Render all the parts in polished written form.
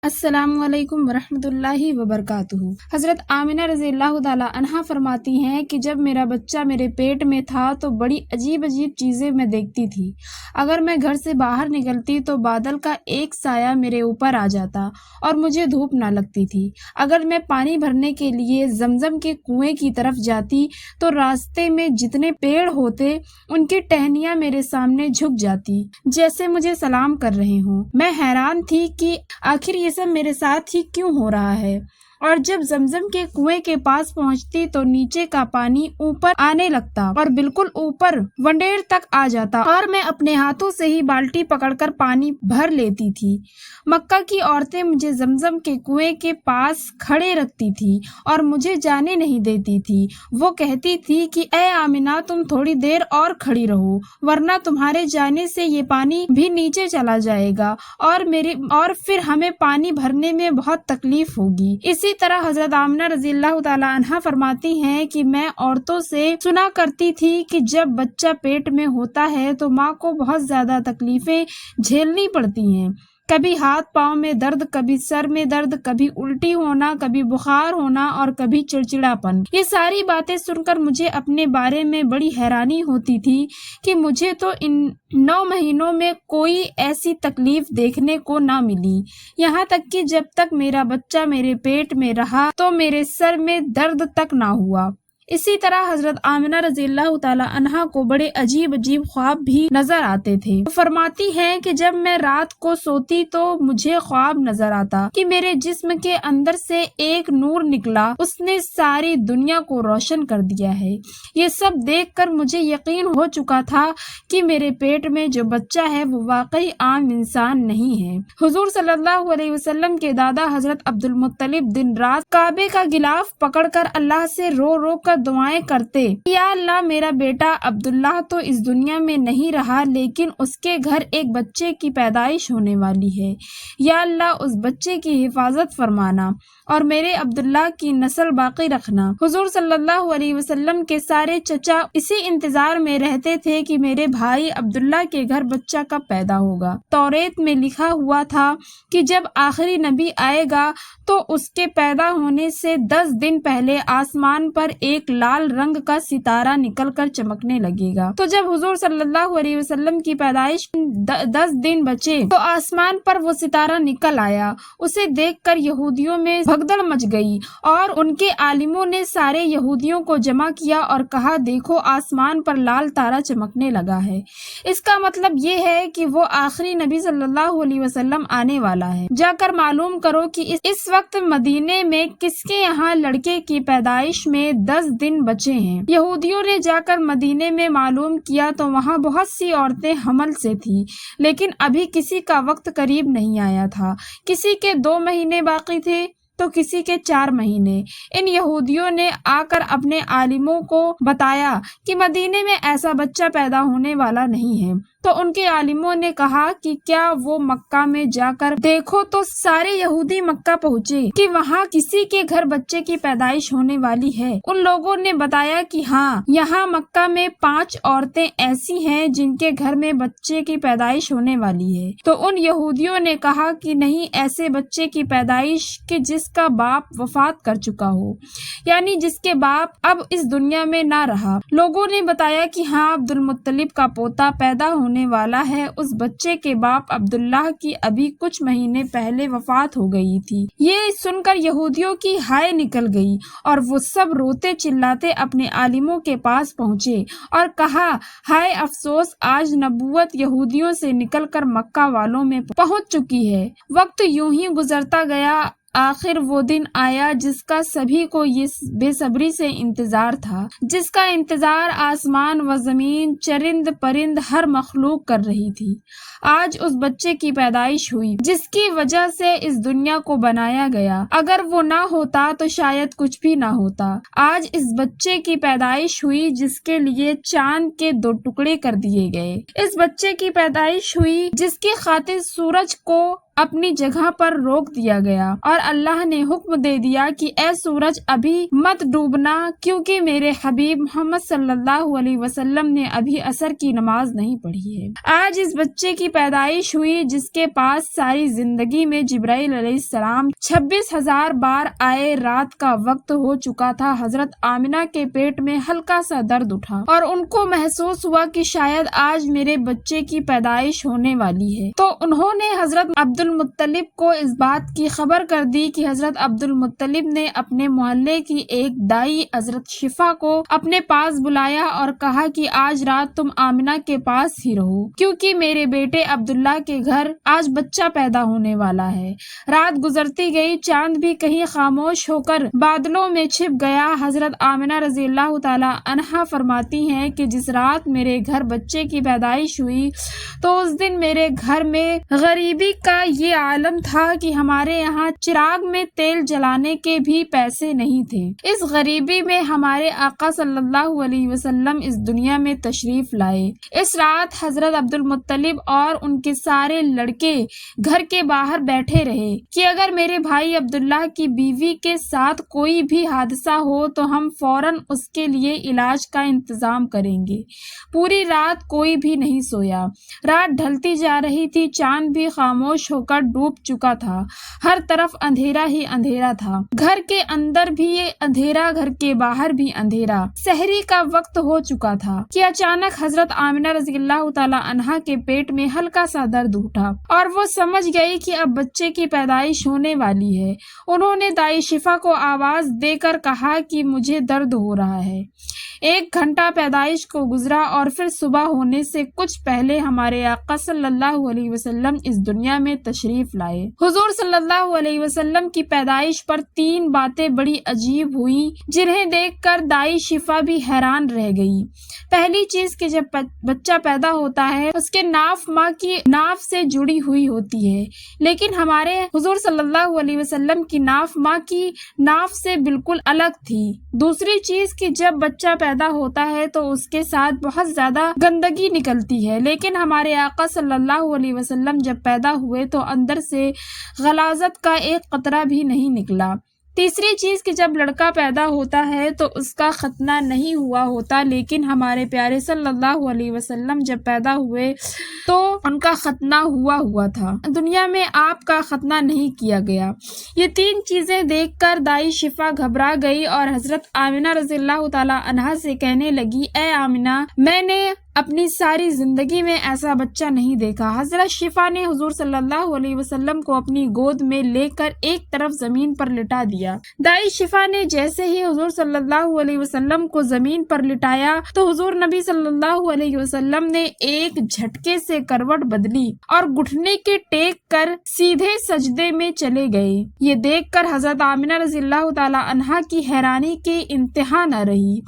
السلام علیکم ورحمۃ اللہ وبرکاتہ۔ حضرت آمنہ رضی اللہ تعالیٰ عنہا فرماتی ہیں کہ جب میرا بچہ میرے پیٹ میں تھا تو بڑی عجیب چیزیں میں دیکھتی تھی۔ اگر میں گھر سے باہر نکلتی تو بادل کا ایک سایہ میرے اوپر آ جاتا اور مجھے دھوپ نہ لگتی تھی۔ اگر میں پانی بھرنے کے لیے زمزم کے کنویں کی طرف جاتی تو راستے میں جتنے پیڑ ہوتے ان کی ٹہنیاں میرے سامنے جھک جاتی جیسے مجھے سلام کر رہے ہوں۔ میں حیران تھی کہ آخر یہ سب میرے ساتھ ہی کیوں ہو رہا ہے، اور جب زمزم کے کنویں کے پاس پہنچتی تو نیچے کا پانی اوپر آنے لگتا اور بالکل اوپر ونڈیر تک آ جاتا اور میں اپنے ہاتھوں سے ہی بالٹی پکڑ کر پانی بھر لیتی تھی۔ مکہ کی عورتیں مجھے زمزم کے کنویں کے پاس کھڑے رکھتی تھی اور مجھے جانے نہیں دیتی تھی۔ وہ کہتی تھی کہ اے آمنہ، تم تھوڑی دیر اور کھڑی رہو، ورنہ تمہارے جانے سے یہ پانی بھی نیچے چلا جائے گا اور پھر ہمیں پانی بھرنے میں بہت تکلیف ہوگی۔ اسی طرح حضرت آمنہ رضی اللہ تعالیٰ عنہا فرماتی ہیں کہ میں عورتوں سے سنا کرتی تھی کہ جب بچہ پیٹ میں ہوتا ہے تو ماں کو بہت زیادہ تکلیفیں جھیلنی پڑتی ہیں، کبھی ہاتھ پاؤں میں درد، کبھی سر میں درد، کبھی الٹی ہونا، کبھی بخار ہونا اور کبھی چڑچڑاپن۔ یہ ساری باتیں سن کر مجھے اپنے بارے میں بڑی حیرانی ہوتی تھی کہ مجھے تو ان 9 مہینوں میں کوئی ایسی تکلیف دیکھنے کو نہ ملی، یہاں تک کہ جب تک میرا بچہ میرے پیٹ میں رہا تو میرے سر میں درد تک نہ ہوا۔ اسی طرح حضرت آمنہ رضی اللہ تعالیٰ عنہا کو بڑے عجیب خواب بھی نظر آتے تھے۔ وہ فرماتی ہیں کہ جب میں رات کو سوتی تو مجھے خواب نظر آتا کہ میرے جسم کے اندر سے ایک نور نکلا، اس نے ساری دنیا کو روشن کر دیا ہے۔ یہ سب دیکھ کر مجھے یقین ہو چکا تھا کہ میرے پیٹ میں جو بچہ ہے وہ واقعی عام انسان نہیں ہے۔ حضور صلی اللہ علیہ وسلم کے دادا حضرت عبد المطلب دن رات کعبے کا غلاف پکڑ کر اللہ سے رو رو کر دعائیں کرتے، یا اللہ، میرا بیٹا عبداللہ تو اس دنیا میں نہیں رہا لیکن اس کے گھر ایک بچے کی پیدائش ہونے والی ہے، یا اللہ اس بچے کی حفاظت فرمانا اور میرے عبداللہ کی نسل باقی رکھنا۔ حضور صلی اللہ علیہ وسلم کے سارے چچا اسی انتظار میں رہتے تھے کہ میرے بھائی عبداللہ کے گھر بچہ کب پیدا ہوگا۔ توریت میں لکھا ہوا تھا کہ جب آخری نبی آئے گا تو اس کے پیدا ہونے سے 10 دن پہلے آسمان پر ایک لال رنگ کا ستارہ نکل کر چمکنے لگے گا۔ تو جب حضور صلی اللہ علیہ وسلم کی پیدائش 10 دن بچے تو آسمان پر وہ ستارہ نکل آیا۔ اسے دیکھ کر یہودیوں میں بھگدڑ مچ گئی اور ان کے عالموں نے سارے یہودیوں کو جمع کیا اور کہا، دیکھو آسمان پر لال تارا چمکنے لگا ہے، اس کا مطلب یہ ہے کہ وہ آخری نبی صلی اللہ علیہ وسلم آنے والا ہے۔ جا کر معلوم کرو کہ اس وقت مدینے میں کس کے یہاں لڑکے کی پیدائش میں 10 دن بچے ہیں۔ یہودیوں نے جا کر مدینے میں معلوم کیا تو وہاں بہت سی عورتیں حمل سے تھیں، لیکن ابھی کسی کا وقت قریب نہیں آیا تھا، کسی کے 2 مہینے باقی تھے تو کسی کے 4 مہینے۔ ان یہودیوں نے آ کر اپنے عالموں کو بتایا کہ مدینے میں ایسا بچہ پیدا ہونے والا نہیں ہے، تو ان کے عالموں نے کہا کہ کیا وہ مکہ میں جا کر دیکھو، تو سارے یہودی مکہ پہنچے کہ وہاں کسی کے گھر بچے کی پیدائش ہونے والی ہے۔ ان لوگوں نے بتایا کہ ہاں، یہاں مکہ میں 5 عورتیں ایسی ہیں جن کے گھر میں بچے کی پیدائش ہونے والی ہے۔ تو ان یہودیوں نے کہا کہ نہیں ایسے بچے کی پیدائش کہ جس کا باپ وفات کر چکا ہو، یعنی جس کے باپ اب اس دنیا میں نہ رہا۔ لوگوں نے بتایا کہ ہاں، عبد المطلب کا پوتا پیدا ہونے والا ہے، اس بچے کے باپ عبداللہ کی ابھی کچھ مہینے پہلے وفات ہو گئی تھی۔ یہ سن کر یہودیوں کی ہائے نکل گئی اور وہ سب روتے چلاتے اپنے عالموں کے پاس پہنچے اور کہا، ہائے افسوس، آج نبوت یہودیوں سے نکل کر مکہ والوں میں پہنچ چکی ہے۔ وقت یوں ہی گزرتا گیا، آخر وہ دن آیا جس کا سبھی کو یہ بے صبری سے انتظار تھا، جس کا انتظار آسمان و زمین، چرند پرند، ہر مخلوق کر رہی تھی۔ آج اس بچے کی پیدائش ہوئی جس کی وجہ سے اس دنیا کو بنایا گیا، اگر وہ نہ ہوتا تو شاید کچھ بھی نہ ہوتا۔ آج اس بچے کی پیدائش ہوئی جس کے لیے چاند کے 2 ٹکڑے کر دیے گئے، اس بچے کی پیدائش ہوئی جس کی خاطر سورج کو اپنی جگہ پر روک دیا گیا اور اللہ نے حکم دے دیا کہ اے سورج ابھی مت ڈوبنا، کیونکہ میرے حبیب محمد صلی اللہ علیہ وسلم نے ابھی عصر کی نماز نہیں پڑھی ہے۔ آج اس بچے کی پیدائش ہوئی جس کے پاس ساری زندگی میں جبرائیل علیہ السلام 26,000 بار آئے۔ رات کا وقت ہو چکا تھا۔ حضرت آمنہ کے پیٹ میں ہلکا سا درد اٹھا اور ان کو محسوس ہوا کہ شاید آج میرے بچے کی پیدائش ہونے والی ہے، تو انہوں نے حضرت عبد المطلب کو اس بات کی خبر کر دی کہ حضرت عبد المطلب نے اپنے محلے کی ایک دائی حضرت شفا کو اپنے پاس بلایا اور کہا کہ آج رات تم آمنہ کے پاس ہی رہو، کیونکہ میرے بیٹے عبداللہ کے گھر آج بچہ پیدا ہونے والا ہے۔ رات گزرتی گئی، چاند بھی کہیں خاموش ہو کر بادلوں میں چھپ گیا۔ حضرت آمنہ رضی اللہ تعالی عنہا فرماتی ہیں کہ جس رات میرے گھر بچے کی پیدائش ہوئی تو اس دن میرے گھر میں غریبی کا یہ عالم تھا کہ ہمارے یہاں چراغ میں تیل جلانے کے بھی پیسے نہیں تھے۔ اس غریبی میں ہمارے آقا صلی اللہ علیہ وسلم اس دنیا میں تشریف لائے۔ اس رات حضرت عبد المطلب اور ان کے سارے لڑکے گھر کے باہر بیٹھے رہے کہ اگر میرے بھائی عبداللہ کی بیوی کے ساتھ کوئی بھی حادثہ ہو تو ہم فوراً اس کے لیے علاج کا انتظام کریں گے۔ پوری رات کوئی بھی نہیں سویا۔ رات ڈھلتی جا رہی تھی، چاند بھی خاموش ہو کر ڈوب چکا تھا، ہر طرف اندھیرا ہی اندھیرا تھا، گھر کے اندر بھی اندھیرا، گھر کے باہر بھی اندھیرا۔ سحری کا وقت ہو چکا تھا کہ اچانک حضرت آمنہ رضی اللہ تعالی عنہا کے پیٹ میں ہلکا سا درد اٹھا اور وہ سمجھ گئی کہ اب بچے کی پیدائش ہونے والی ہے۔ انہوں نے دائی شفا کو آواز دے کر کہا کہ مجھے درد ہو رہا ہے۔ 1 گھنٹہ پیدائش کو گزرا اور پھر صبح ہونے سے کچھ پہلے ہمارے آقا صلی اللہ علیہ وسلم اس دنیا میں تشریف لائے۔ حضور صلی اللہ علیہ وسلم کی پیدائش پر 3 باتیں بڑی عجیب ہوئیں جنہیں دیکھ کر دائی شفا بھی حیران رہ گئی۔ پہلی چیز کہ جب بچہ پیدا ہوتا ہے اس کے ناف ماں کی ناف سے جڑی ہوئی ہوتی ہے، لیکن ہمارے حضور صلی اللہ علیہ وسلم کی ناف ماں کی ناف سے بالکل الگ تھی۔ دوسری چیز کہ جب بچہ پیدا ہوتا ہے تو اس کے ساتھ بہت زیادہ گندگی نکلتی ہے، لیکن ہمارے آقا صلی اللہ علیہ وسلم جب پیدا ہوئے تو اندر سے غلاظت کا ایک قطرہ بھی نہیں نکلا۔ تیسری چیز کہ جب لڑکا پیدا ہوتا ہے تو اس کا ختنہ نہیں ہوا ہوتا، لیکن ہمارے پیارے صلی اللہ علیہ وسلم جب پیدا ہوئے تو ان کا ختنہ ہوا تھا، دنیا میں آپ کا ختنہ نہیں کیا گیا۔ یہ 3 چیزیں دیکھ کر دائی شفا گھبرا گئی اور حضرت آمنہ رضی اللہ تعالی عنہا سے کہنے لگی، اے آمنہ، میں نے اپنی ساری زندگی میں ایسا بچہ نہیں دیکھا۔ حضرت شفا نے حضور صلی اللہ علیہ وسلم کو اپنی گود میں لے کر ایک طرف زمین پر لٹا دیا۔ دائی شفا نے جیسے ہی حضور صلی اللہ علیہ وسلم کو زمین پر لٹایا تو حضور نبی صلی اللہ علیہ وسلم نے ایک جھٹکے سے کروٹ بدلی اور گھٹنے کے ٹیک کر سیدھے سجدے میں چلے گئے۔ یہ دیکھ کر حضرت آمنہ رضی اللہ تعالی عنہا کی حیرانی کی انتہا نہ رہی۔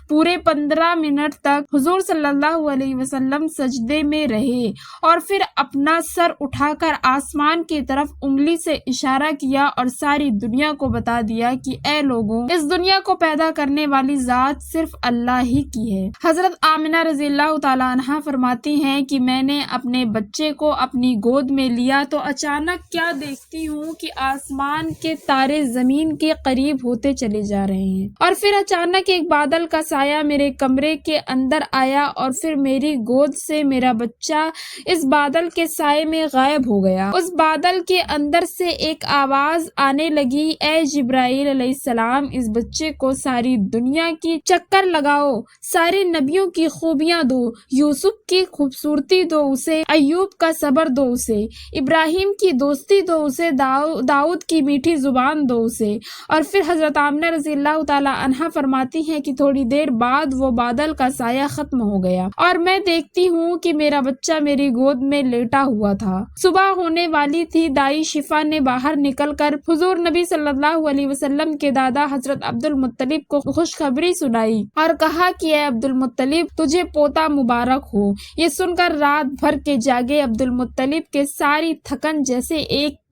پورے 15 منٹ تک حضور صلی اللہ علیہ وسلم سجدے میں رہے اور پھر اپنا سر اٹھا کر آسمان کی طرف انگلی سے اشارہ کیا اور ساری دنیا کو بتا دیا کہ اے لوگوں، اس دنیا کو پیدا کرنے والی ذات صرف اللہ ہی کی ہے۔ حضرت آمنہ رضی اللہ تعالی عنہا فرماتی ہیں کہ میں نے اپنے بچے کو اپنی گود میں لیا تو اچانک کیا دیکھتی ہوں کہ آسمان کے تارے زمین کے قریب ہوتے چلے جا رہے ہیں اور پھر اچانک ایک بادل کا سایہ میرے کمرے کے اندر آیا اور پھر میری گود سے میرا بچہ اس بادل کے سائے میں غائب ہو گیا۔ اس بادل کے اندر سے ایک آواز آنے لگی، اے جبرائیل علیہ السلام، اس بچے کو ساری دنیا کی چکر لگاؤ، سارے نبیوں کی خوبیاں دو، یوسف کی خوبصورتی دو اسے، ایوب کا صبر دو اسے، ابراہیم کی دوستی دو اسے، داؤد کی میٹھی زبان دو اسے۔ اور پھر حضرت آمنہ رضی اللہ تعالی عنہا فرماتی ہیں کہ تھوڑی دیر بعد وہ بادل کا سایہ ختم ہو گیا اور میں دیکھتی ہوں کہ میرا بچہ میری گود میں لیٹا ہوا تھا۔ صبح ہونے والی تھی۔ دائی شفا نے باہر نکل کر حضور نبی صلی اللہ علیہ وسلم کے دادا حضرت عبد المطلب کو خوشخبری سنائی اور کہا کہ اے عبد المطلب، تجھے پوتا مبارک ہو۔ یہ سن کر رات بھر کے جاگے عبد المطلب کے ساری تھکن جیسے ایک